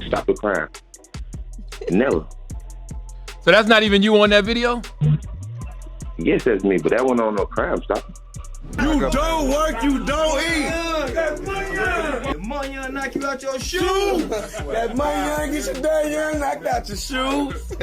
stop the crime. Never. So that's not even you on that video? Yes, that's me, but that wasn't on no Crime Stopper. You don't work, you don't eat. That money knock you out your shoes. That money get your day knocked out your shoes.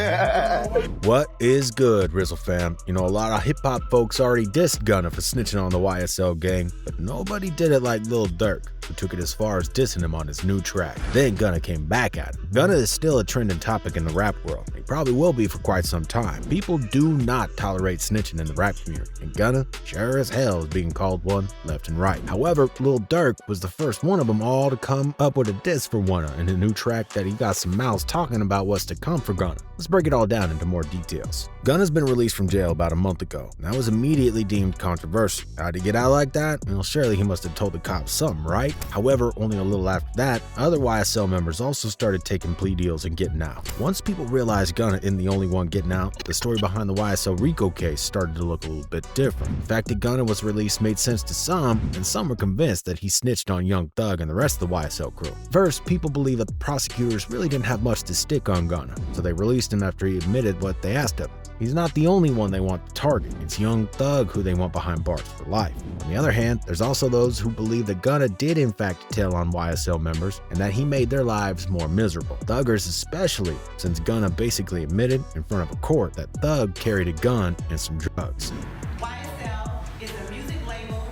What is good, RIZZLE fam? You know, a lot of hip-hop folks already dissed Gunna for snitching on the YSL gang, but nobody did it like Lil Durk, who took it as far as dissing him on his new track. Then Gunna came back at him. Gunna is still a trending topic in the rap world. He probably will be for quite some time. People do not tolerate snitching in the rap community, and Gunna sure as hell is being called one left and right. However, Lil Durk was the first one of them all to come up with a diss for Wunna in a new track that he got some mouths talking about what's to come for Gunna. Let's break it all down into more details. Gunna's been released from jail about a month ago, and that was immediately deemed controversial. How'd he get out like that? Well, surely he must have told the cops something, right? However, only a little after that, other YSL members also started taking plea deals and getting out. Once people realized Gunna isn't the only one getting out, the story behind the YSL RICO case started to look a little bit different. The fact that Gunna was released made sense to some, and some were convinced that he snitched on Young Thug and the rest of the YSL crew. First, people believe that the prosecutors really didn't have much to stick on Gunna, so they released him after he admitted what they asked him. He's not the only one they want to target. It's Young Thug who they want behind bars for life. On the other hand, there's also those who believe that Gunna did in fact tell on YSL members and that he made their lives more miserable. Thuggers especially, since Gunna basically admitted in front of a court that Thug carried a gun and some drugs. YSL is a music label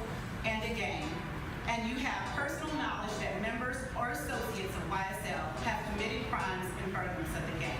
and a gang, and you have personal knowledge that members or associates of YSL have committed crimes in furtherance of the gang.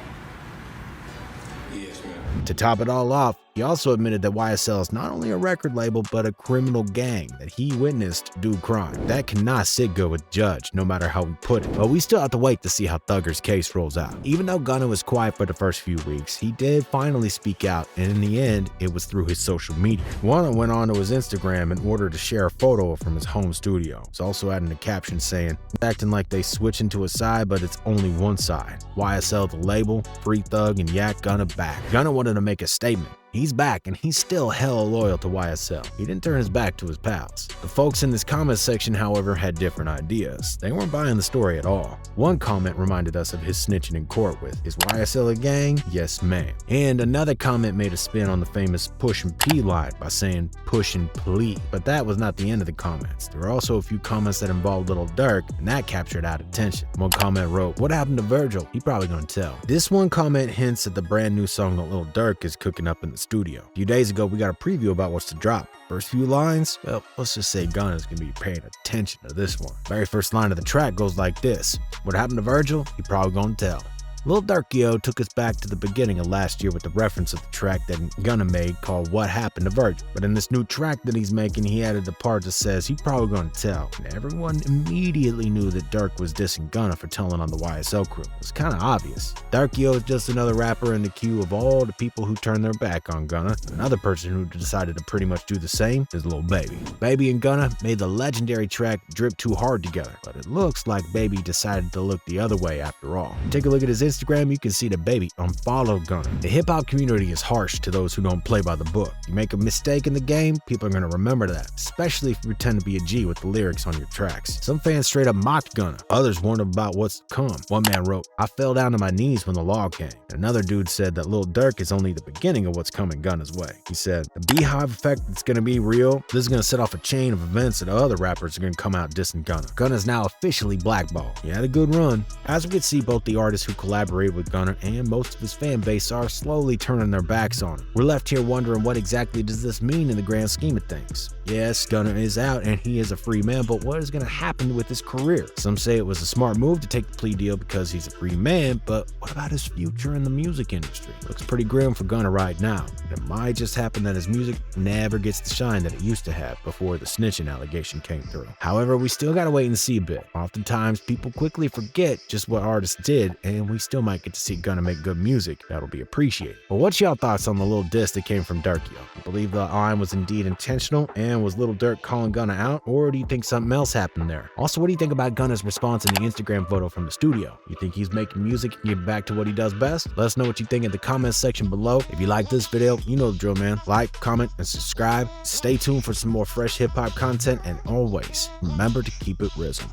Yes, ma'am. To top it all off, he also admitted that YSL is not only a record label, but a criminal gang that he witnessed do crime. That cannot sit good with the judge, no matter how we put it. But we still have to wait to see how Thugger's case rolls out. Even though Gunna was quiet for the first few weeks, he did finally speak out, and in the end, it was through his social media. Wunna went on to his Instagram in order to share a photo from his home studio. He's also adding a caption saying, acting like they switching to a side, but it's only one side. YSL the label, Free Thug, and Yak Gunna back. Gunna wanted to make a statement. He's back, and he's still hella loyal to YSL. He didn't turn his back to his pals. The folks in this comment section, however, had different ideas. They weren't buying the story at all. One comment reminded us of his snitching in court with, "Is YSL a gang? Yes, ma'am." And another comment made a spin on the famous push and P line by saying push and plea. But that was not the end of the comments. There were also a few comments that involved Lil Durk, and that captured our attention. One comment wrote, "What happened to Virgil? He probably gonna tell." This one comment hints at the brand new song that Lil Durk is cooking up in the studio. A few days ago, we got a preview about what's to drop. First few lines, well, let's just say Gunna's gonna be paying attention to this one. Very first line of the track goes like this: "What happened to Virgil? He probably gonna tell." Lil Durk took us back to the beginning of last year with the reference of the track that Gunna made called What Happened to Virgil. But in this new track that he's making, he added the part that says he probably gonna tell. And everyone immediately knew that Durk was dissing Gunna for telling on the YSL crew. It was kind of obvious. Durk is just another rapper in the queue of all the people who turned their back on Gunna. Another person who decided to pretty much do the same is Lil Baby. Baby and Gunna made the legendary track Drip Too Hard together, but it looks like Baby decided to look the other way after all. Take a look at his Instagram, you can see that Baby unfollowed Gunna. The hip-hop community is harsh to those who don't play by the book. You make a mistake in the game, people are gonna remember that, especially if you pretend to be a G with the lyrics on your tracks. Some fans straight up mocked Gunna. Others warned about what's to come. One man wrote, "I fell down to my knees when the law came." Another dude said that Lil Durk is only the beginning of what's coming Gunna's way. He said, "The beehive effect that's gonna be real. This is gonna set off a chain of events that other rappers are gonna come out dissing Gunna. Gunna's now officially blackballed. He had a good run." As we could see, both the artists who collaborated with Gunna and most of his fan base are slowly turning their backs on him. We're left here wondering, what exactly does this mean in the grand scheme of things? Yes, Gunna is out and he is a free man, but what is going to happen with his career? Some say it was a smart move to take the plea deal because he's a free man, but what about his future in the music industry? Looks pretty grim for Gunna right now. It might just happen that his music never gets the shine that it used to have before the snitching allegation came through. However, we still gotta wait and see a bit. Oftentimes, people quickly forget just what artists did, and we still might get to see Gunna make good music that'll be appreciated. But what's y'all thoughts on the little diss that came from Durk? You believe the line was indeed intentional, and was Lil Durk calling Gunna out, or do you think something else happened there? Also, what do you think about Gunna's response in the Instagram photo from the studio? You think he's making music and get back to what he does best? Let us know what you think in the comments section below. If you like this video, you know the drill, man. Like, comment, and subscribe. Stay tuned for some more fresh hip-hop content, and always remember to keep it RIZZLE.